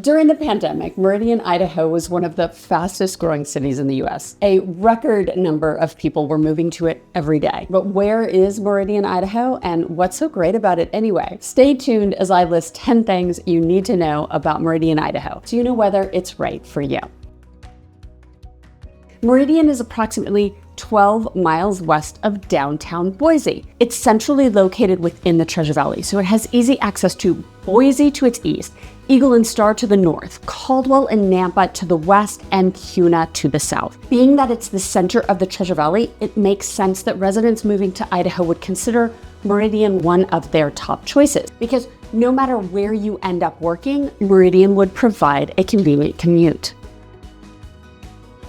During the pandemic, Meridian, Idaho was one of the fastest growing cities in the US. A record number of people were moving to it every day. But where is Meridian, Idaho, and what's so great about it anyway? Stay tuned as I list 10 things you need to know about Meridian, Idaho, so you know whether it's right for you. Meridian is approximately 12 miles west of downtown Boise. It's centrally located within the Treasure Valley, so it has easy access to Boise to its east, Eagle and Star to the north, Caldwell and Nampa to the west, and Kuna to the south. Being that it's the center of the Treasure Valley, it makes sense that residents moving to Idaho would consider Meridian one of their top choices, because no matter where you end up working, Meridian would provide a convenient commute.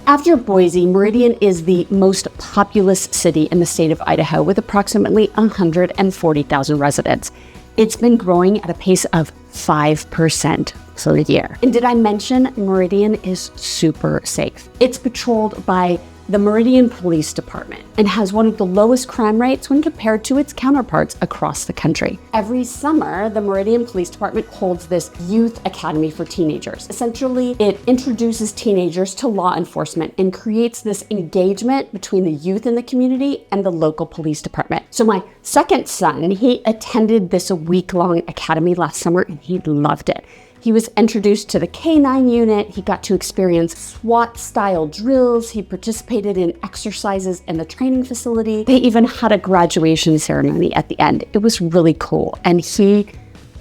After Boise, Meridian is the most populous city in the state of Idaho with approximately 140,000 residents. It's been growing at a pace of 5% per year. And did I mention Meridian is super safe? It's patrolled by the Meridian Police Department and has one of the lowest crime rates when compared to its counterparts across the country. Every summer, the Meridian Police Department holds this youth academy for teenagers. Essentially, it introduces teenagers to law enforcement and creates this engagement between the youth in the community and the local police department. So my second son, he attended this week-long academy last summer and he loved it. He was introduced to the K-9 unit, he got to experience SWAT-style drills, he participated in exercises in the training facility. They even had a graduation ceremony at the end. It was really cool, and he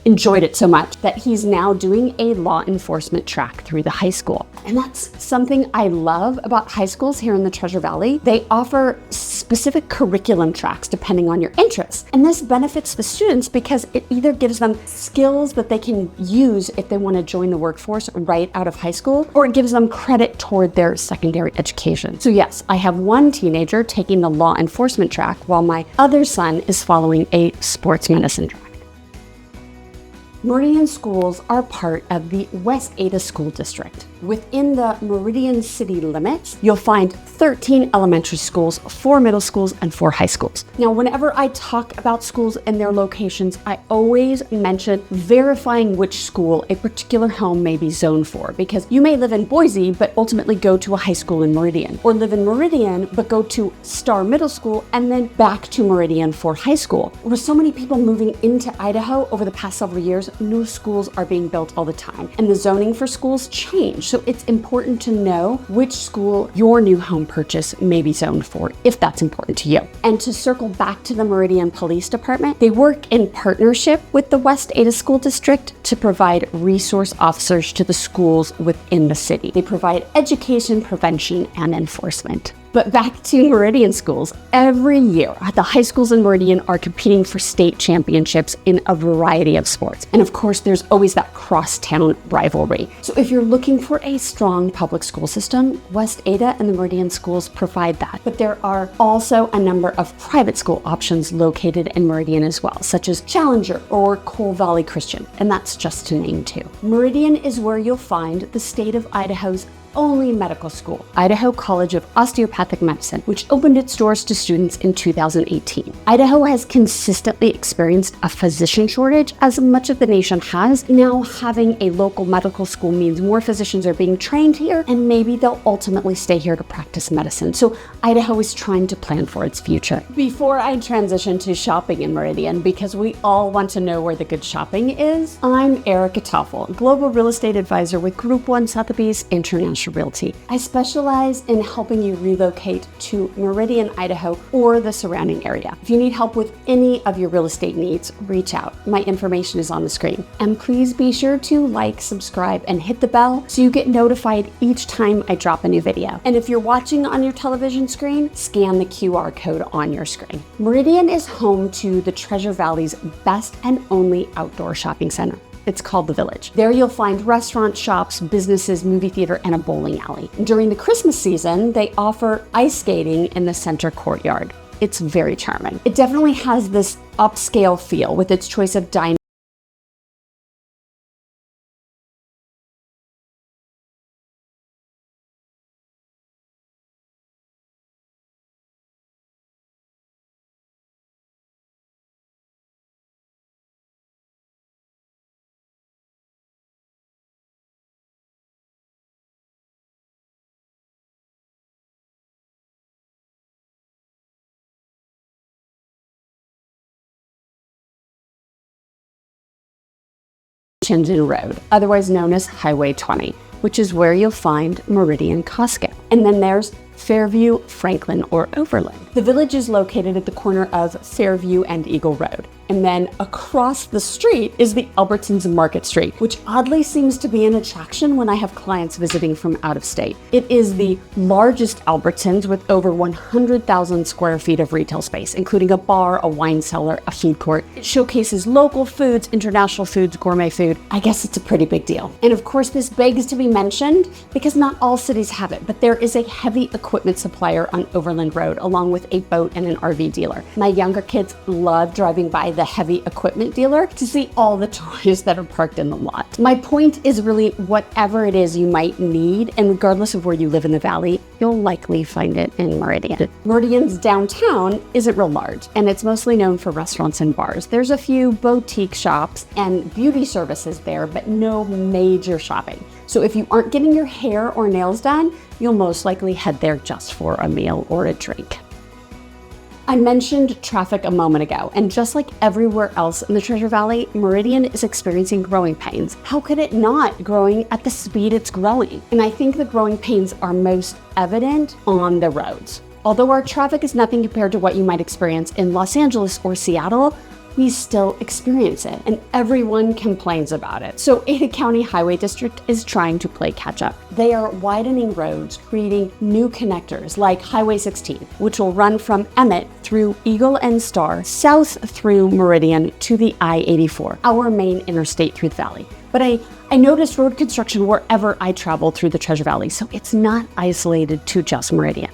enjoyed it so much that he's now doing a law enforcement track through the high school. And that's something I love about high schools here in the Treasure Valley. They offer specific curriculum tracks depending on your interests. And this benefits the students because it either gives them skills that they can use if they want to join the workforce right out of high school, or it gives them credit toward their secondary education. So yes, I have one teenager taking the law enforcement track while my other son is following a sports medicine track. Meridian schools are part of the West Ada School District. Within the Meridian city limits, you'll find 13 elementary schools, 4 middle schools, and 4 high schools. Now, whenever I talk about schools and their locations, I always mention verifying which school a particular home may be zoned for, because you may live in Boise, but ultimately go to a high school in Meridian, or live in Meridian, but go to Star Middle School and then back to Meridian for high school. With so many people moving into Idaho over the past several years, new schools are being built all the time, and the zoning for schools change. So it's important to know which school your new home purchase may be zoned for, if that's important to you. And to circle back to the Meridian Police Department, they work in partnership with the West Ada School District to provide resource officers to the schools within the city. They provide education, prevention, and enforcement. But back to Meridian schools. Every year, the high schools in Meridian are competing for state championships in a variety of sports. And of course, there's always that cross-town rivalry. So if you're looking for a strong public school system, West Ada and the Meridian schools provide that. But there are also a number of private school options located in Meridian as well, such as Challenger or Coal Valley Christian, and that's just to name 2. Meridian is where you'll find the state of Idaho's only medical school, Idaho College of Osteopathic Medicine, which opened its doors to students in 2018. Idaho has consistently experienced a physician shortage, as much of the nation has. Now having a local medical school means more physicians are being trained here, and maybe they'll ultimately stay here to practice medicine. So Idaho is trying to plan for its future. Before I transition to shopping in Meridian, because we all want to know where the good shopping is, I'm Erica Toffel, Global Real Estate Advisor with Group 1 Sotheby's International Realty. I specialize in helping you relocate to Meridian, Idaho, or the surrounding area. If you need help with any of your real estate needs, reach out. My information is on the screen. And please be sure to like, subscribe, and hit the bell so you get notified each time I drop a new video. And if you're watching on your television screen, scan the QR code on your screen. Meridian is home to the Treasure Valley's best and only outdoor shopping center. It's called The Village. There you'll find restaurants, shops, businesses, movie theater, and a bowling alley. During the Christmas season, they offer ice skating in the center courtyard. It's very charming. It definitely has this upscale feel with its choice of dining Chinden Road, otherwise known as Highway 20, which is where you'll find Meridian Costco. And then there's Fairview, Franklin, or Overland. The village is located at the corner of Fairview and Eagle Road. And then across the street is the Albertsons Market Street, which oddly seems to be an attraction when I have clients visiting from out of state. It is the largest Albertsons with over 100,000 square feet of retail space, including a bar, a wine cellar, a food court. It showcases local foods, international foods, gourmet food. I guess it's a pretty big deal. And of course, this begs to be mentioned because not all cities have it, but there is a heavy equipment supplier on Overland Road, along with a boat and an RV dealer. My younger kids love driving by the heavy equipment dealer to see all the toys that are parked in the lot. My point is really whatever it is you might need, and regardless of where you live in the valley, you'll likely find it in Meridian. Meridian's downtown isn't real large, and it's mostly known for restaurants and bars. There's a few boutique shops and beauty services there, but no major shopping. So if you aren't getting your hair or nails done, you'll most likely head there just for a meal or a drink. I mentioned traffic a moment ago, and just like everywhere else in the Treasure Valley, Meridian is experiencing growing pains. How could it not, growing at the speed it's growing? And I think the growing pains are most evident on the roads. Although our traffic is nothing compared to what you might experience in Los Angeles or Seattle, we still experience it, and everyone complains about it. So Ada County Highway District is trying to play catch up. They are widening roads, creating new connectors like Highway 16, which will run from Emmett through Eagle and Star, south through Meridian to the I-84, our main interstate through the valley. But I noticed road construction wherever I travel through the Treasure Valley, so it's not isolated to just Meridian.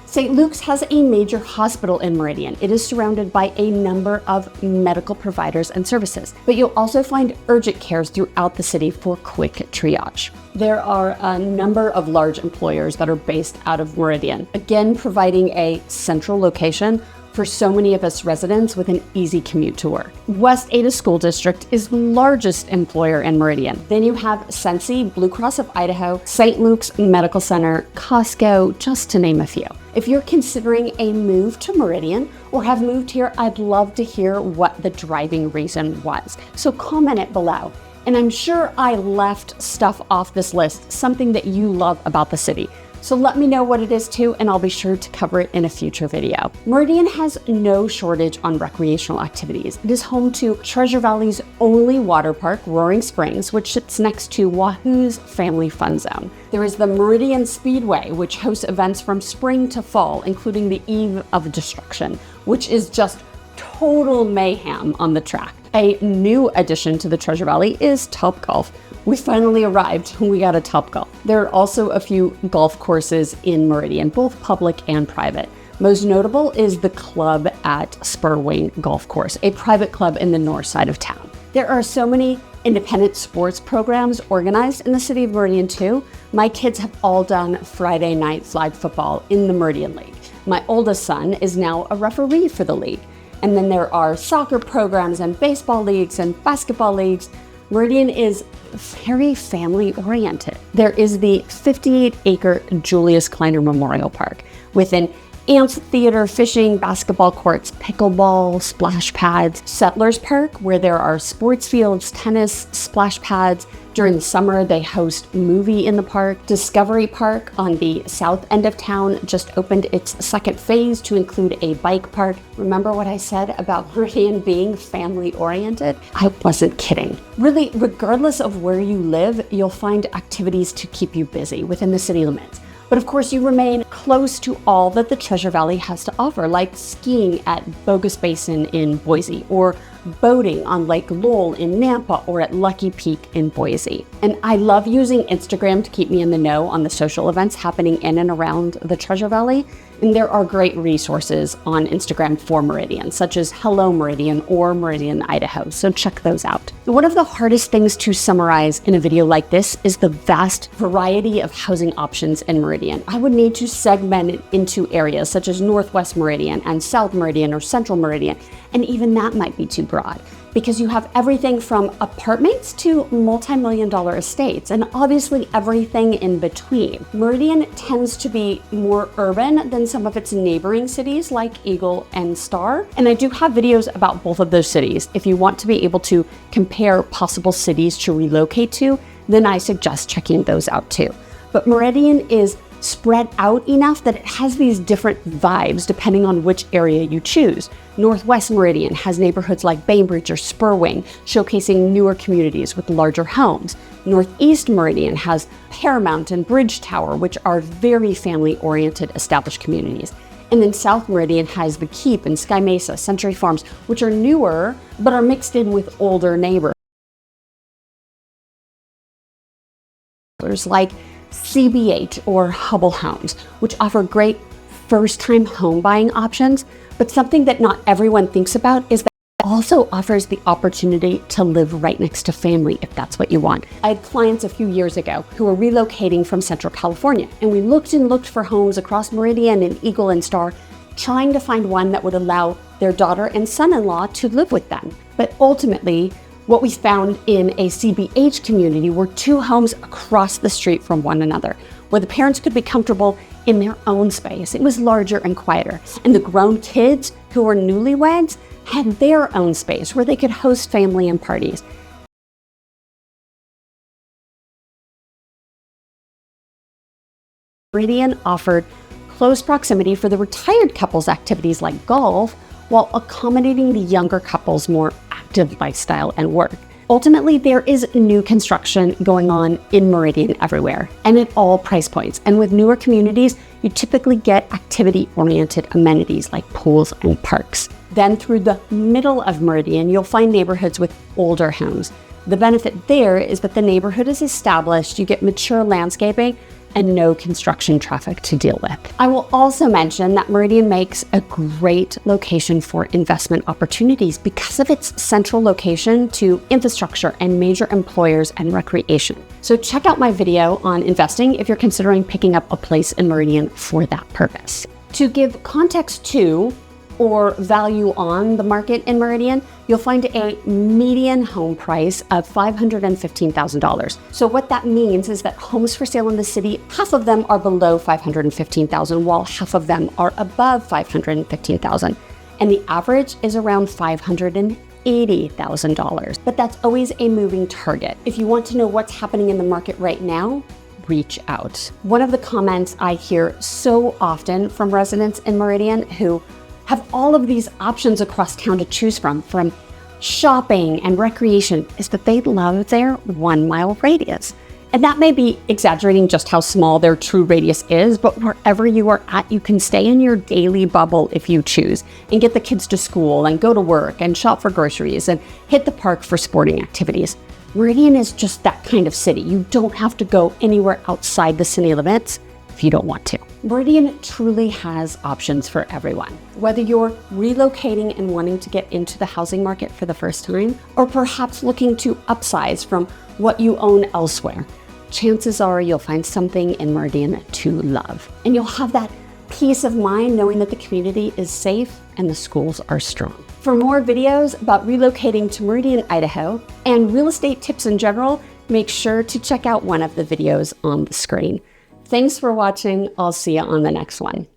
St. Luke's has a major hospital in Meridian. It is surrounded by a number of medical providers and services, but you'll also find urgent cares throughout the city for quick triage. There are a number of large employers that are based out of Meridian, again providing a central location for so many of us residents with an easy commute to work. West Ada School District is the largest employer in Meridian. Then you have Sensi, Blue Cross of Idaho, St. Luke's Medical Center, Costco, just to name a few. If you're considering a move to Meridian or have moved here, I'd love to hear what the driving reason was. So comment it below. And I'm sure I left stuff off this list, something that you love about the city. So let me know what it is too, and I'll be sure to cover it in a future video. Meridian has no shortage on recreational activities. It is home to Treasure Valley's only water park, Roaring Springs, which sits next to Wahoo's Family Fun Zone. There is the Meridian Speedway, which hosts events from spring to fall, including the Eve of Destruction, which is just total mayhem on the track. A new addition to the Treasure Valley is Topgolf. We finally arrived. We got a Topgolf. There are also a few golf courses in Meridian, both public and private. Most notable is the club at Spurwing Golf Course, a private club in the north side of town. There are so many independent sports programs organized in the city of Meridian too. My kids have all done Friday night flag football in the Meridian League. My oldest son is now a referee for the league. And then there are soccer programs and baseball leagues and basketball leagues. Meridian is very family oriented. There is the 58-acre Julius Kleiner Memorial Park with an amphitheater, fishing, basketball courts, pickleball, splash pads, Settlers Park, where there are sports fields, tennis, splash pads. During the summer, they host movie in the park. Discovery Park on the south end of town just opened its second phase to include a bike park. Remember what I said about Meridian being family oriented? I wasn't kidding. Really, regardless of where you live, you'll find activities to keep you busy within the city limits. But of course, you remain close to all that the Treasure Valley has to offer, like skiing at Bogus Basin in Boise, or boating on Lake Lowell in Nampa, or at Lucky Peak in Boise. And I love using Instagram to keep me in the know on the social events happening in and around the Treasure Valley. And there are great resources on Instagram for Meridian, such as Hello Meridian or Meridian Idaho, so check those out. One of the hardest things to summarize in a video like this is the vast variety of housing options in Meridian. I would need to segment it into areas such as Northwest Meridian and South Meridian or Central Meridian, and even that might be too broad. broad because you have everything from apartments to multi-million-dollar estates, and obviously everything in between. Meridian tends to be more urban than some of its neighboring cities like Eagle and Star, and I do have videos about both of those cities. If you want to be able to compare possible cities to relocate to, then I suggest checking those out too. But Meridian is spread out enough that it has these different vibes depending on which area you choose. Northwest Meridian has neighborhoods like Bainbridge or Spurwing, showcasing newer communities with larger homes. Northeast Meridian has Paramount and Bridge Tower, which are very family-oriented established communities. And then South Meridian has The Keep and Sky Mesa, Century Farms, which are newer, but are mixed in with older neighbors like CB8 or Hubble Homes, which offer great first-time home buying options. But something that not everyone thinks about is that it also offers the opportunity to live right next to family if that's what you want. I had clients a few years ago who were relocating from Central California, and we looked and looked for homes across Meridian and Eagle and Star, trying to find one that would allow their daughter and son-in-law to live with them. But ultimately, what we found in a CBH community were two homes across the street from one another, where the parents could be comfortable in their own space. It was larger and quieter. And the grown kids who were newlyweds had their own space where they could host family and parties. Meridian offered close proximity for the retired couples' activities like golf, while accommodating the younger couples' more active lifestyle and work. Ultimately, there is new construction going on in Meridian everywhere and at all price points. And with newer communities, you typically get activity-oriented amenities like pools and parks. Then through the middle of Meridian, you'll find neighborhoods with older homes. The benefit there is that the neighborhood is established, you get mature landscaping, and no construction traffic to deal with. I will also mention that Meridian makes a great location for investment opportunities because of its central location to infrastructure and major employers and recreation. So check out my video on investing if you're considering picking up a place in Meridian for that purpose. To give context to or value on the market in Meridian, you'll find a median home price of $515,000. So what that means is that homes for sale in the city, half of them are below $515,000, while half of them are above $515,000. And the average is around $580,000. But that's always a moving target. If you want to know what's happening in the market right now, reach out. One of the comments I hear so often from residents in Meridian who have all of these options across town to choose from shopping and recreation, is that they love their 1 mile radius. And that may be exaggerating just how small their true radius is, but wherever you are at, you can stay in your daily bubble if you choose and get the kids to school and go to work and shop for groceries and hit the park for sporting activities. Meridian is just that kind of city. You don't have to go anywhere outside the city limits if you don't want to. Meridian truly has options for everyone. Whether you're relocating and wanting to get into the housing market for the first time, or perhaps looking to upsize from what you own elsewhere, chances are you'll find something in Meridian to love. And you'll have that peace of mind knowing that the community is safe and the schools are strong. For more videos about relocating to Meridian, Idaho, and real estate tips in general, make sure to check out one of the videos on the screen. Thanks for watching. I'll see you on the next one.